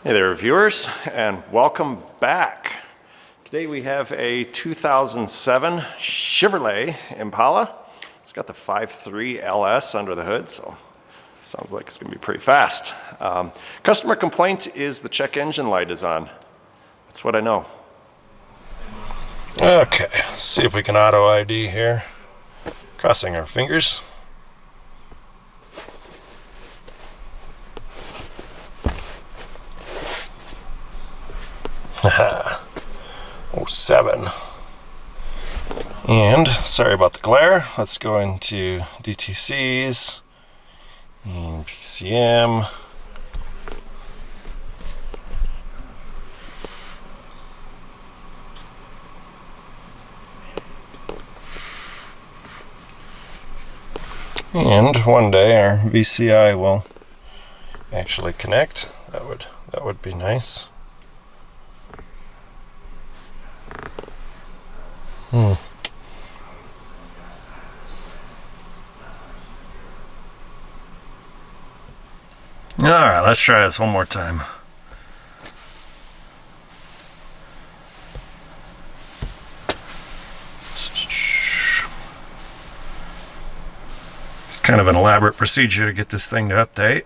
Hey there, viewers, and welcome back. Today we have a 2007 Chevrolet Impala. It's got the 5.3 LS under the hood, so sounds like it's going to be pretty fast. Customer complaint is the check engine light is on. That's what I know. Okay, let's see if we can auto ID here. Crossing our fingers. Haha. 07. And sorry about the glare. Let's go into DTCs and PCM. And one day our VCI will actually connect. That would be nice. Alright, let's try this one more time. It's kind of an elaborate procedure to get this thing to update.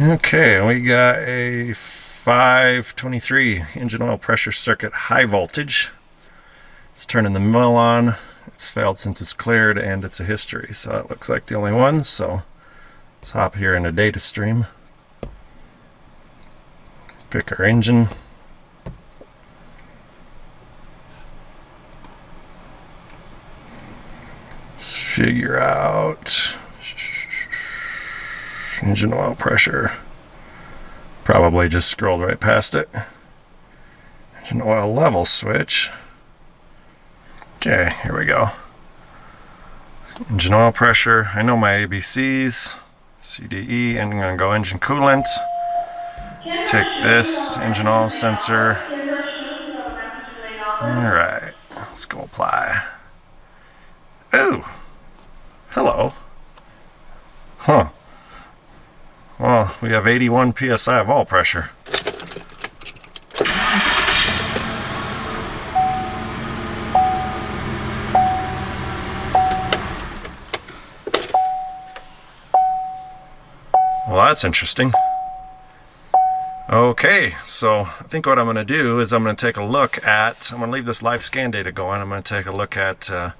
Okay, we got a 523 engine oil pressure circuit high voltage. It's turning the mill on. It's failed since it's cleared, and it's a history, so it looks like the only one. So let's hop here into data stream. Pick our engine. Let's figure out engine oil pressure. Probably just scrolled right past it. Engine oil level switch. Okay, here we go. Engine oil pressure. I know my ABCs. CDE, and I'm going to go engine coolant. Take this engine oil sensor. Alright, let's go apply. Oh, hello. Huh. Well, we have 81 psi of oil pressure. Well, that's interesting. Okay, so I think what I'm going to do is I'm going to take a look at, I'm going to leave this live scan data going. I'm going to take a look at, I'm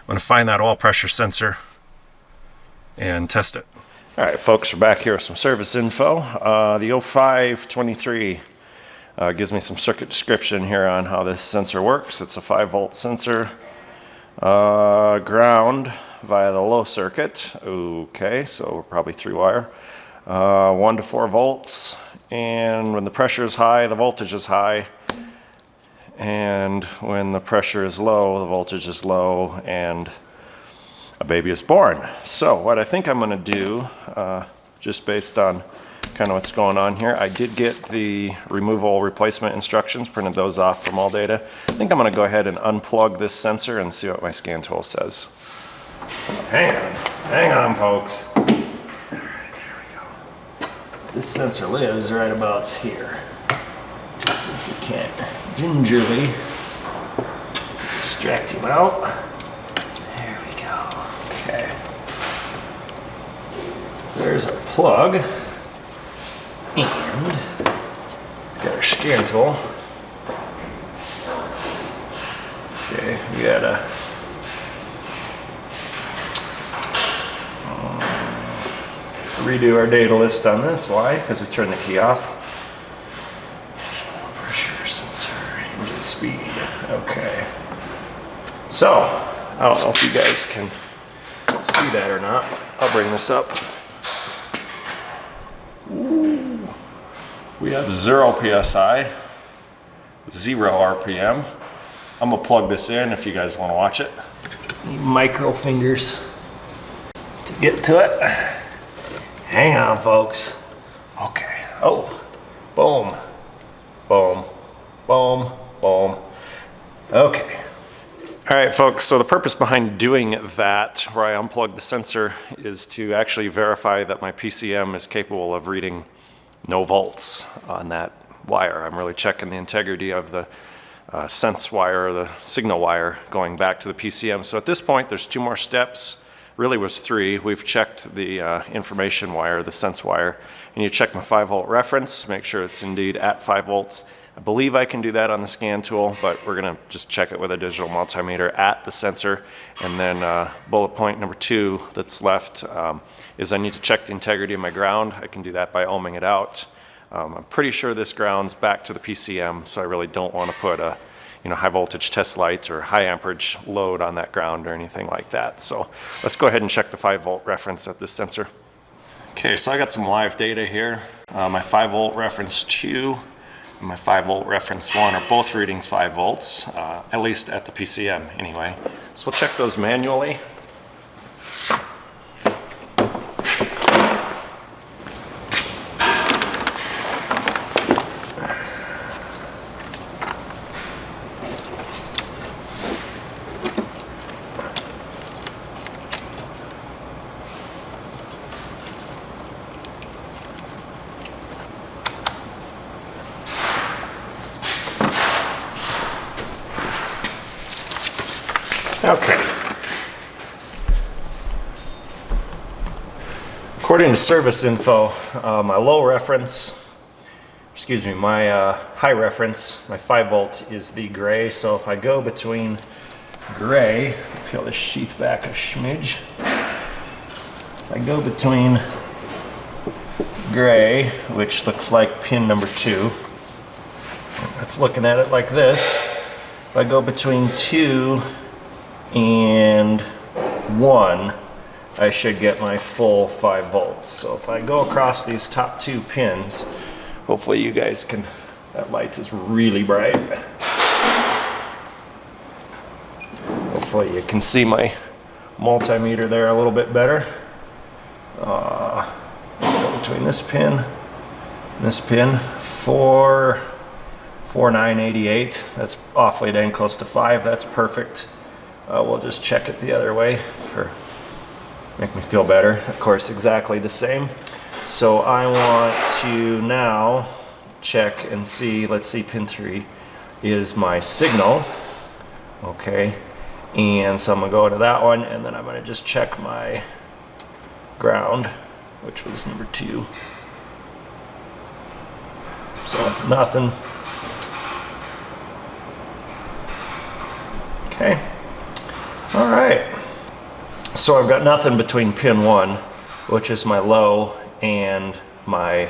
going to find that oil pressure sensor and test it. All right, folks, we're back here with some service info. The 0523 gives me some circuit description here on how this sensor works. It's a 5-volt sensor, ground via the low circuit. Okay, so we're probably 3-wire. 1 to 4 volts, and when the pressure is high, the voltage is high, and when the pressure is low, the voltage is low, and a baby is born. So what I think I'm going to do, just based on kind of what's going on here, I did get the removal replacement instructions, printed those off from AllData. I think I'm going to go ahead and unplug this sensor and see what my scan tool says. Hang on, folks. All right, there we go. This sensor lives right about here. Let's see if we can't gingerly extract him out. Okay, there's our plug, and got our scan tool. Okay, we gotta redo our data list on this. Why? Because we turned the key off. Pressure sensor, engine speed. Okay. So, I don't know if you guys can see that or not. I'll bring this up. Ooh. We have 0 PSI, 0 RPM. I'm gonna plug this in if you guys wanna watch it. Need micro fingers to get to it. Hang on, folks. Okay, oh, boom, boom, boom, boom. Okay. All right, folks, so the purpose behind doing that, where I unplug the sensor, is to actually verify that my PCM is capable of reading no volts on that wire. I'm really checking the integrity of the sense wire, or the signal wire, going back to the PCM. So at this point, there's 2 more steps. Really was 3. We've checked the information wire, the sense wire, and you check my 5-volt reference, make sure it's indeed at 5 volts. I believe I can do that on the scan tool, but we're gonna just check it with a digital multimeter at the sensor. And then bullet point number 2 that's left is I need to check the integrity of my ground. I can do that by ohming it out. I'm pretty sure this grounds back to the PCM, so I really don't want to put a high voltage test light or high amperage load on that ground or anything like that. So let's go ahead and check the 5-volt reference at this sensor. Okay, so I got some live data here. My 5-volt reference 2 and my 5-volt reference 1 are both reading 5 volts, at least at the PCM anyway. So we'll check those manually. Okay. According to service info, my low reference, my high reference, my 5-volt is the gray. So if I go between gray, peel this sheath back a smidge. If I go between gray, which looks like pin number 2, that's looking at it like this. If I go between 2 and 1, I should get my full 5 volts. So if I go across these top 2 pins, hopefully you guys can, that light is really bright. Hopefully you can see my multimeter there a little bit better. Go between this pin and this pin, 4988. That's awfully dang close to 5. That's perfect. We'll just check it the other way for make me feel better. Of course, exactly the same. So I want to now check and see, let's see, pin 3 is my signal. Okay, and so I'm gonna go to that one, and then I'm gonna just check my ground, which was number 2. So nothing. Okay. All right, so I've got nothing between pin 1, which is my low, and my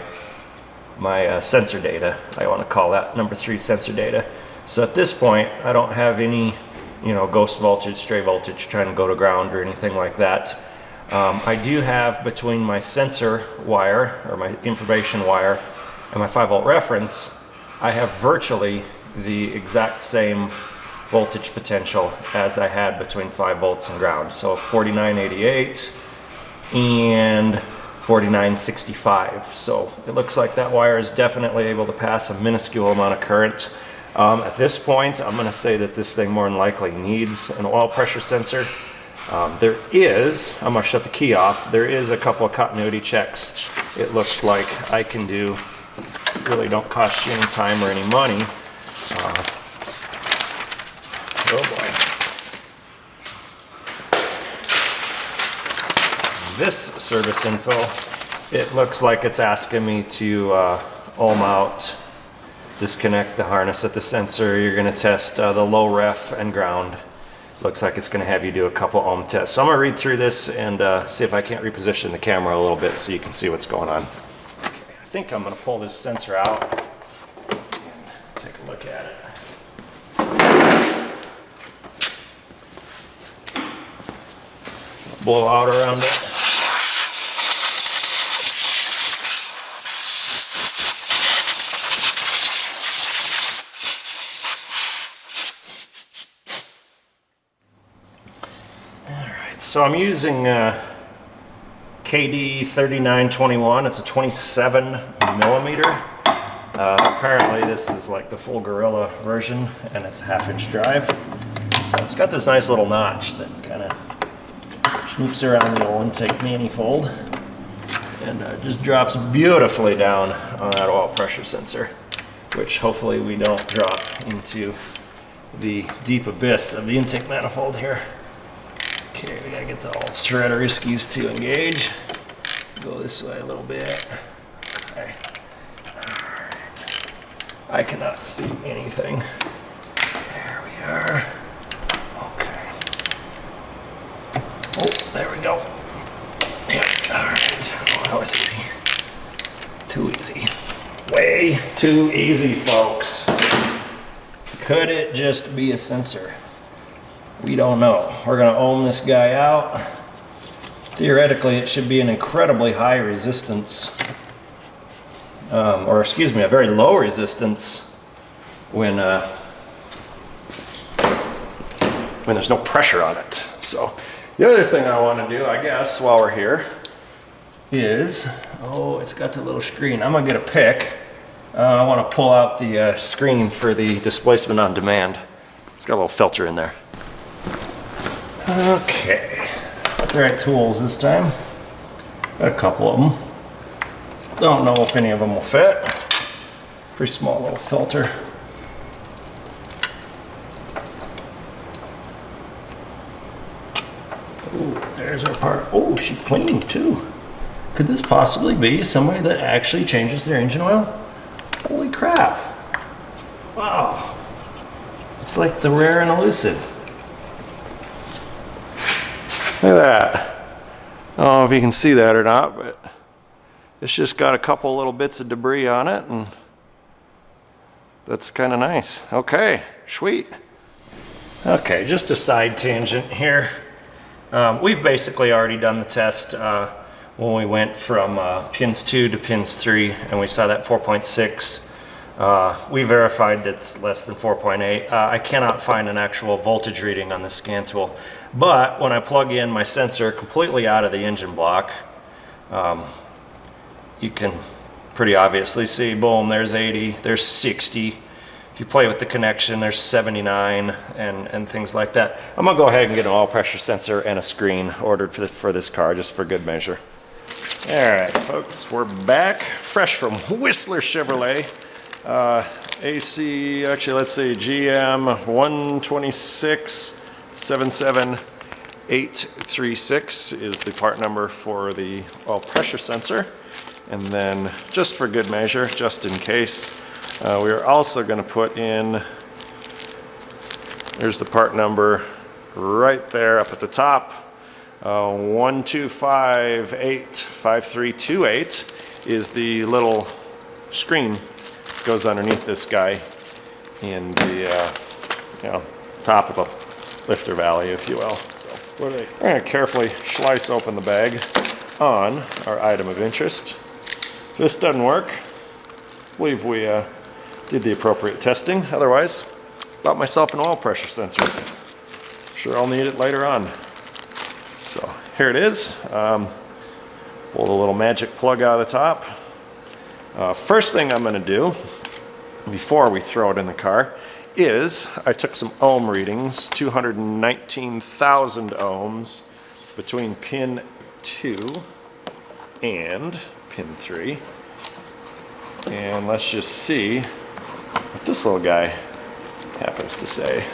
sensor data. I want to call that number 3 sensor data. So at this point, I don't have any, ghost voltage, stray voltage trying to go to ground or anything like that. I do have between my sensor wire, or my information wire, and my 5-volt reference, I have virtually the exact same voltage potential as I had between 5 volts and ground. So 4988 and 4965. So it looks like that wire is definitely able to pass a minuscule amount of current. At this point, I'm going to say that this thing more than likely needs an oil pressure sensor. There is, I'm going to shut the key off, there is a couple of continuity checks it looks like I can do. Really don't cost you any time or any money. Oh boy. This service info, it looks like it's asking me to ohm out, disconnect the harness at the sensor. You're going to test the low ref and ground. Looks like it's going to have you do a couple ohm tests. So I'm going to read through this and see if I can't reposition the camera a little bit so you can see what's going on. Okay, I think I'm going to pull this sensor out and take a look at it. blow out around it. Alright, so I'm using KD 3921. It's a 27 millimeter. Apparently this is like the full Gorilla version, and it's a 1/2-inch drive. So it's got this nice little notch that kind of snoops around the old intake manifold and just drops beautifully down on that oil pressure sensor, which hopefully we don't drop into the deep abyss of the intake manifold here. Okay, we gotta get the old thread-a-riskies to engage. Go this way a little bit. Okay. Alright. I cannot see anything. There we are. Okay. Oh, there we go. Yeah, alright. Oh, that was easy. Too easy. Way too easy, folks. Could it just be a sensor? We don't know. We're going to ohm this guy out. Theoretically, it should be an incredibly high resistance, or excuse me, a very low resistance when there's no pressure on it. So the other thing I want to do, I guess, while we're here is, oh, it's got the little screen. I'm going to get a pick. I want to pull out the screen for the displacement on demand. It's got a little filter in there. Okay, got the right tools this time. Got a couple of them. Don't know if any of them will fit. Pretty small little filter. Ooh, there's our part. Oh, she's clean too. Could this possibly be somebody that actually changes their engine oil? Holy crap. Wow. It's like the rare and elusive. Look at that. I don't know if you can see that or not, but it's just got a couple little bits of debris on it, and that's kind of nice. Okay, sweet. Okay, just a side tangent here. We've basically already done the test when we went from pins 2 to pins 3, and we saw that 4.6. We verified it's less than 4.8. I cannot find an actual voltage reading on the scan tool. But when I plug in my sensor completely out of the engine block, you can pretty obviously see, boom, there's 80, there's 60. If you play with the connection, there's 79 and things like that. I'm gonna go ahead and get an oil pressure sensor and a screen ordered for this car, just for good measure. All right, folks, we're back, fresh from Whistler Chevrolet. AC, actually, let's see, GM 126-77836 is the part number for the oil pressure sensor. And then, just for good measure, just in case, we are also going to put in, there's the part number right there up at the top, 12585328 is the little screen that goes underneath this guy in the top of the lifter valley, if you will. So we're going to carefully slice open the bag on our item of interest. If this doesn't work, I believe we did the appropriate testing. Otherwise, bought myself an oil pressure sensor. Sure, I'll need it later on. So here it is. Pull the little magic plug out of the top. First thing I'm going to do before we throw it in the car is I took some ohm readings, 219,000 ohms between pin 2 and pin 3. And let's just see what this little guy happens to say.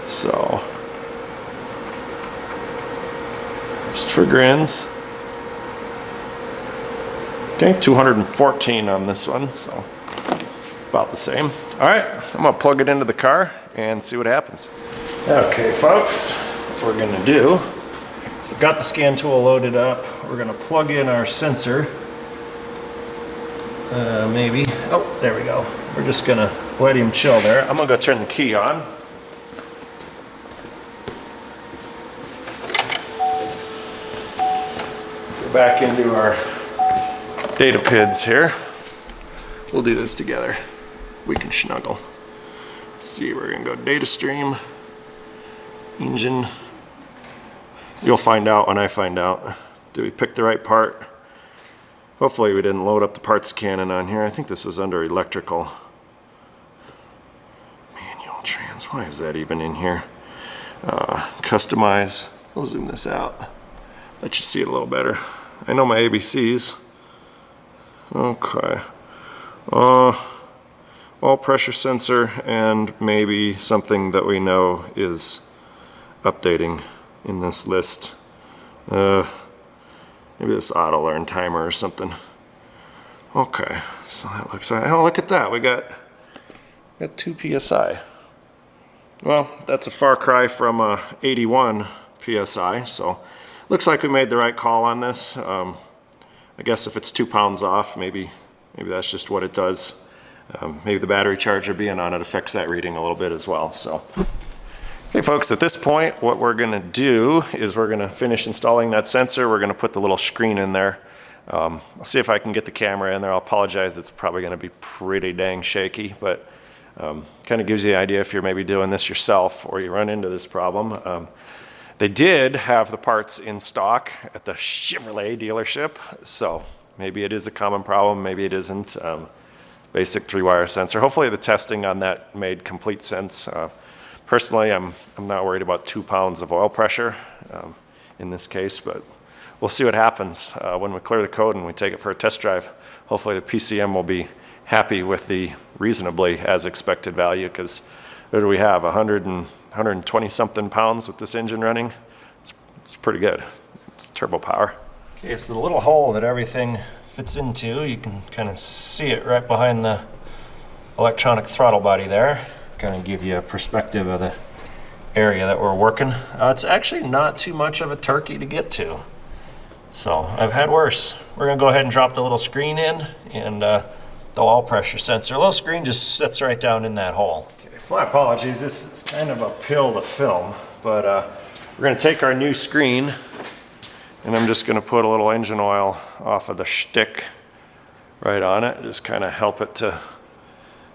So, there's trigger ends. Okay, 214 on this one, so about the same. All right, I'm gonna plug it into the car and see what happens. Okay, folks, what we're gonna do is I've got the scan tool loaded up. We're gonna plug in our sensor. Maybe. Oh, there we go. We're just gonna let him chill there. I'm gonna go turn the key on. back into our data PIDs here. We'll do this together. We can snuggle. Let's see, we're gonna go data stream, engine. You'll find out when I find out. Did we pick the right part? Hopefully we didn't load up the parts cannon on here. I think this is under electrical. Manual trans, why is that even in here? Customize, we'll zoom this out. Let you see it a little better. I know my ABCs. Okay. Oil pressure sensor and maybe something that we know is updating in this list. Maybe this auto learn timer or something. Okay, so that looks like, oh, look at that. We got 2 PSI. Well, that's a far cry from 81 PSI, so looks like we made the right call on this. I guess if it's 2 pounds off, maybe that's just what it does. Maybe the battery charger being on it affects that reading a little bit as well. So, okay, folks, at this point, what we're gonna do is we're gonna finish installing that sensor. We're gonna put the little screen in there. I'll see if I can get the camera in there. I'll apologize, it's probably gonna be pretty dang shaky, but kind of gives you the idea if you're maybe doing this yourself or you run into this problem. They did have the parts in stock at the Chevrolet dealership, so maybe it is a common problem, maybe it isn't. Basic 3-wire sensor. Hopefully the testing on that made complete sense. Personally, I'm not worried about 2 pounds of oil pressure in this case, but we'll see what happens when we clear the code and we take it for a test drive. Hopefully the PCM will be happy with the reasonably as expected value, because what do we have, 120 something pounds with this engine running? It's pretty good. It's turbo power. Okay, so the little hole that everything fits into, you can kind of see it right behind the electronic throttle body there. Kind of give you a perspective of the area that we're working. It's actually not too much of a turkey to get to. So I've had worse. We're gonna go ahead and drop the little screen in and the oil pressure sensor. The little screen just sits right down in that hole. Okay. My apologies, this is kind of a pill to film, but we're gonna take our new screen and I'm just going to put a little engine oil off of the shtick right on it, just kind of help it to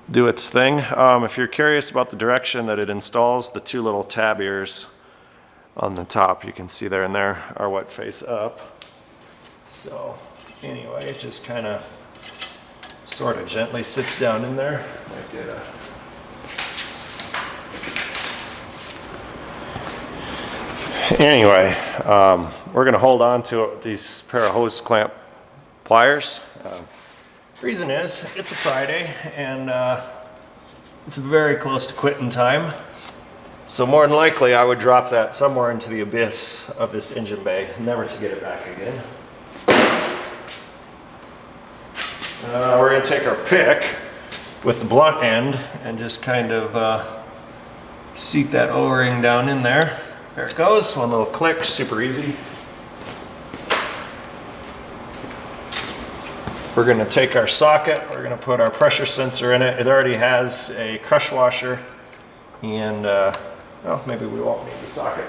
do its thing. If you're curious about the direction that it installs, the 2 little tab ears on the top, you can see there and there, are what face up. So anyway, it just kind of sort of gently sits down in there. Might get a Anyway, we're going to hold on to these pair of hose clamp pliers. Reason is, it's a Friday and it's very close to quitting time. So more than likely I would drop that somewhere into the abyss of this engine bay, never to get it back again. We're going to take our pick with the blunt end and just kind of seat that O-ring down in there. There it goes, one little click, super easy. We're going to take our socket, we're going to put our pressure sensor in it. It already has a crush washer, and well, maybe we won't need the socket.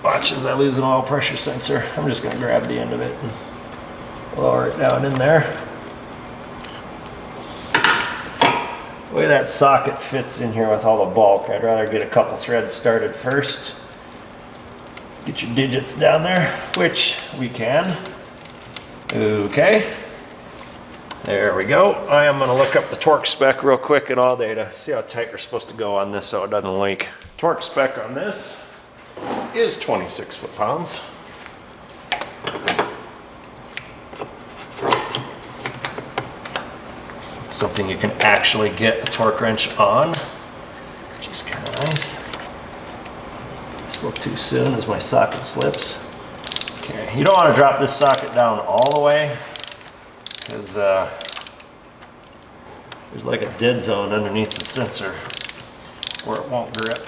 Watch as I lose an oil pressure sensor. I'm just going to grab the end of it and lower it down in there. The way that socket fits in here with all the bulk, I'd rather get a couple threads started first. Get your digits down there, which we can. Okay. There we go. I am going to look up the torque spec real quick in all data. See how tight we're supposed to go on this so it doesn't leak. Torque spec on this is 26 foot-pounds. Something you can actually get a torque wrench on, which is kind of nice. Spoke too soon as my socket slips. Okay, you don't want to drop this socket down all the way because there's like a dead zone underneath the sensor where it won't grip.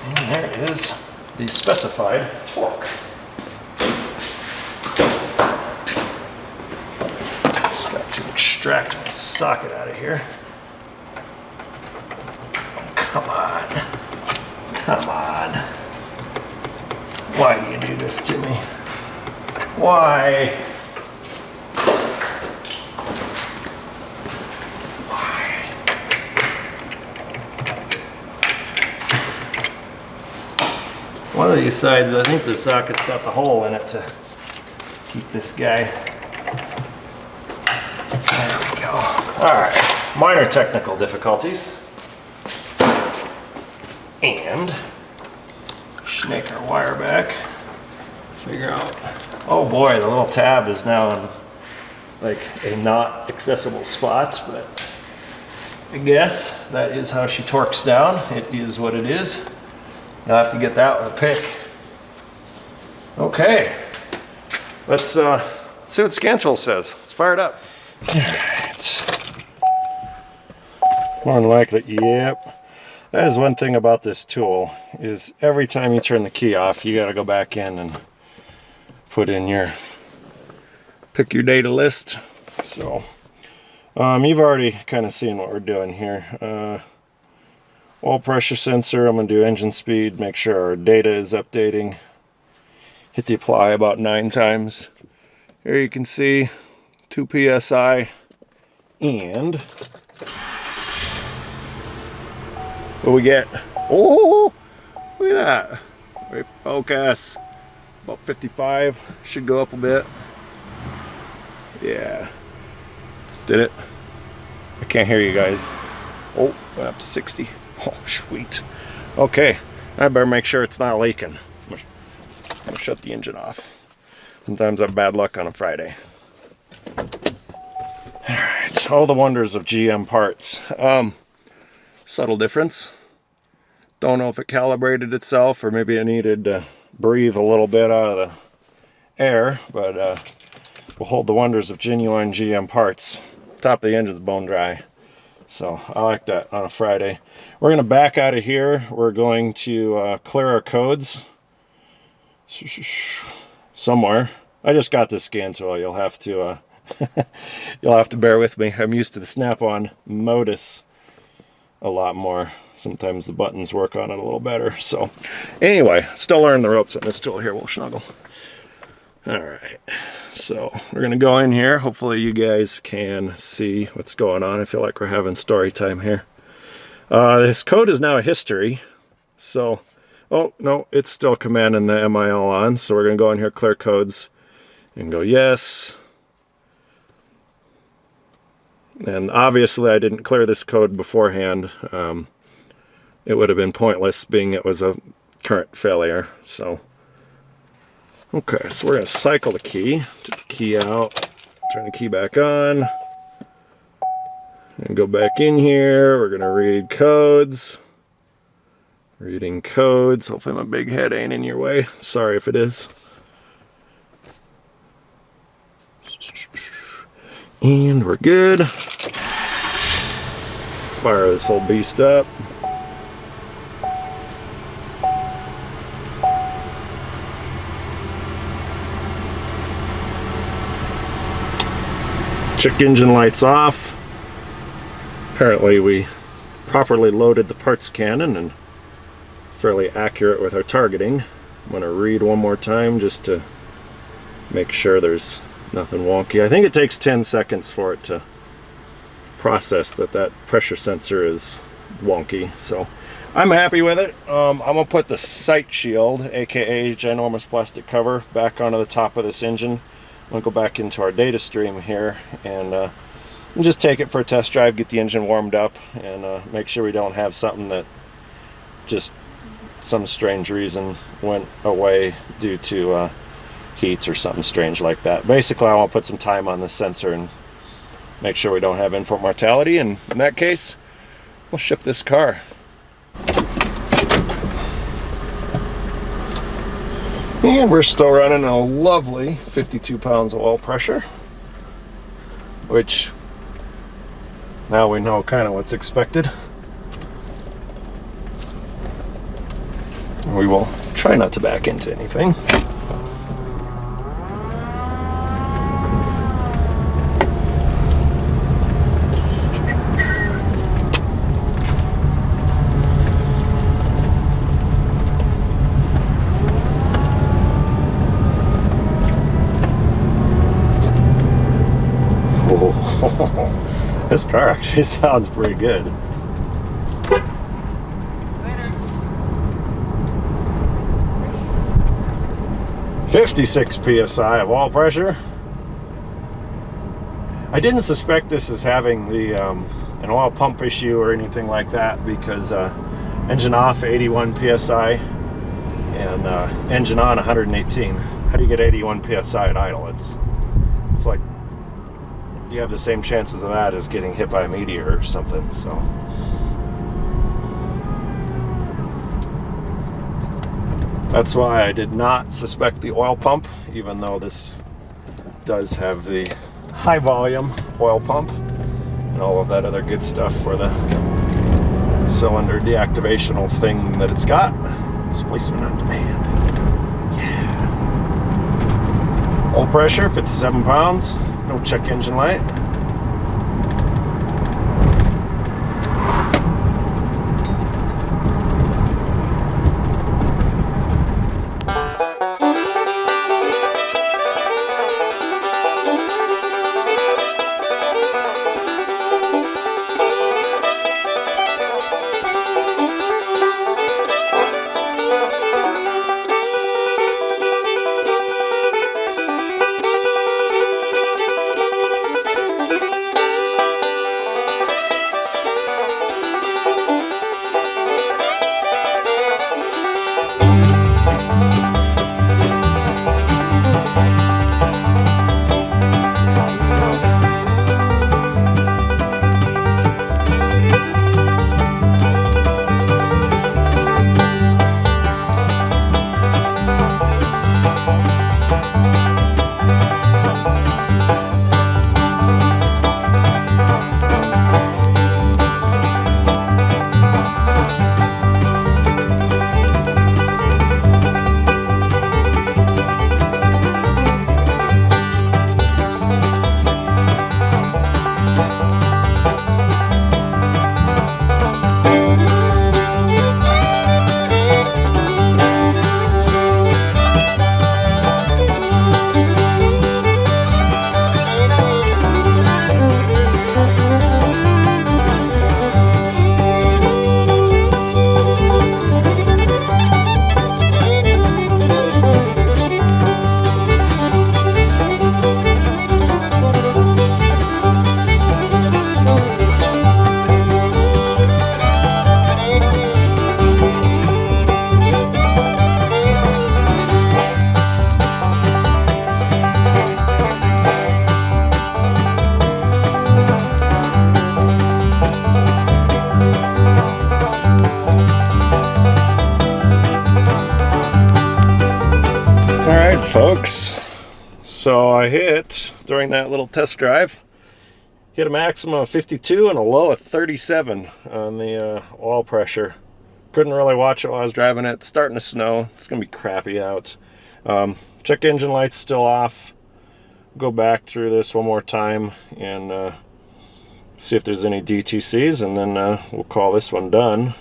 And there is the specified torque. Just got to extract my socket out of here. Come on. Come on. Why do you do this to me? Why? One of these sides, I think the socket's got the hole in it to keep this guy. There we go. All right, minor technical difficulties. And snake our wire back. Figure out, oh boy, the little tab is now in like a not accessible spot, but I guess that is how she torques down. It is what it is. You'll have to get that with a pick. Okay, let's see what scan tool says. Let's fire it up. All right. More than likely, yep. That is one thing about this tool, is every time you turn the key off, you gotta go back in and put in your, pick your data list. So, you've already kind of seen what we're doing here. Oil pressure sensor, I'm going to do engine speed, make sure our data is updating. Hit the apply about 9 times. Here you can see 2 psi, and what we get? Oh, look at that. Wait, focus. About 55, should go up a bit. Yeah. Did it? I can't hear you guys. Oh, went up to 60. Oh, sweet. Okay, I better make sure it's not leaking. I'm gonna shut the engine off. Sometimes I have bad luck on a Friday. Alright, all the wonders of GM parts. Subtle difference. Don't know if it calibrated itself or maybe it needed to breathe a little bit out of the air, but we'll hold the wonders of genuine GM parts. Top of the engine's bone dry. So I like that on a Friday. We're going to back out of here. We're going to clear our codes somewhere. I just got this scan tool. You'll have to you'll have to bear with me. I'm used to the snap-on modus a lot more. Sometimes the buttons work on it a little better. So anyway, still learning the ropes on this tool here. We'll snuggle. All right, so we're gonna go in here. Hopefully you guys can see what's going on. I feel like we're having story time here. This code is now a history. So, oh no, it's still commanding the MIL on. So we're gonna go in here, clear codes, and go yes. And obviously I didn't clear this code beforehand. It would have been pointless being it was a current failure. So. Okay, so we're going to cycle the key, take the key out, turn the key back on, and go back in here. We're going to read codes. Reading codes. Hopefully my big head ain't in your way. Sorry if it is. And we're good. Fire this whole beast up. Check engine lights off. Apparently we properly loaded the parts cannon and fairly accurate with our targeting. I'm going to read one more time just to make sure there's nothing wonky. I think it takes 10 seconds for it to process that pressure sensor is wonky, so I'm happy with it. I'm going to put the sight shield, aka ginormous plastic cover, back onto the top of this engine. I'm going to go back into our data stream here and just take it for a test drive, get the engine warmed up, and make sure we don't have something that just some strange reason went away due to heat or something strange like that. Basically, I want to put some time on this sensor and make sure we don't have infant mortality, and in that case, we'll ship this car. And we're still running a lovely 52 pounds of oil pressure, which now we know kind of what's expected. We will try not to back into anything. This car actually sounds pretty good. Later. 56 psi of oil pressure. I didn't suspect this as having the an oil pump issue or anything like that, because engine off 81 psi and engine on 118. How do you get 81 psi at idle? It's like you have the same chances of that as getting hit by a meteor or something. So that's why I did not suspect the oil pump, even though this does have the high volume oil pump and all of that other good stuff for the cylinder deactivational thing that it's got. Displacement on demand. Yeah. Oil pressure, 57 pounds. No check engine light. Folks, so I hit, during that little test drive, hit a maximum of 52 and a low of 37 on the oil pressure. Couldn't really watch it while I was driving it. It's starting to snow. It's gonna be crappy out. Check engine light's still off. Go back through this one more time and see if there's any DTCs, and then we'll call this one done.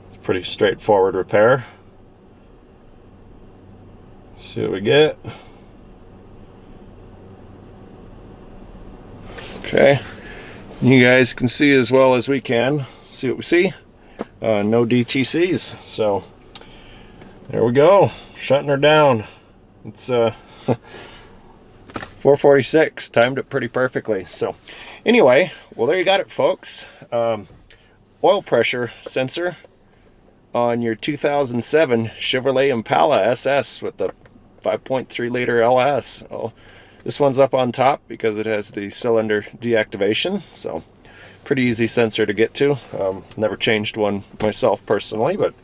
It's a pretty straightforward repair. See what we get. Okay, you guys can see as well as we can. See what we see. No DTCs, so there we go. Shutting her down. It's 4:46. Timed it pretty perfectly. So anyway, well, there you got it, folks. Oil pressure sensor on your 2007 Chevrolet Impala SS with the 5.3 liter LS. Oh, this one's up on top because it has the cylinder deactivation, so pretty easy sensor to get to. Never changed one myself personally, but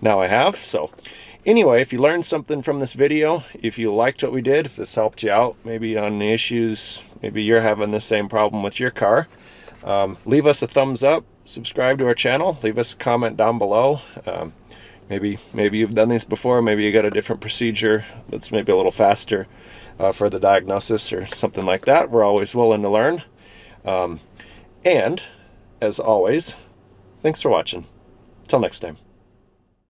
now I have. So anyway, if you learned something from this video, if you liked what we did, if this helped you out maybe on the issues, maybe you're having the same problem with your car, leave us a thumbs up, subscribe to our channel, leave us a comment down below. Maybe you've done these before, maybe you got a different procedure that's maybe a little faster for the diagnosis or something like that. We're always willing to learn. And as always, thanks for watching. Till next time.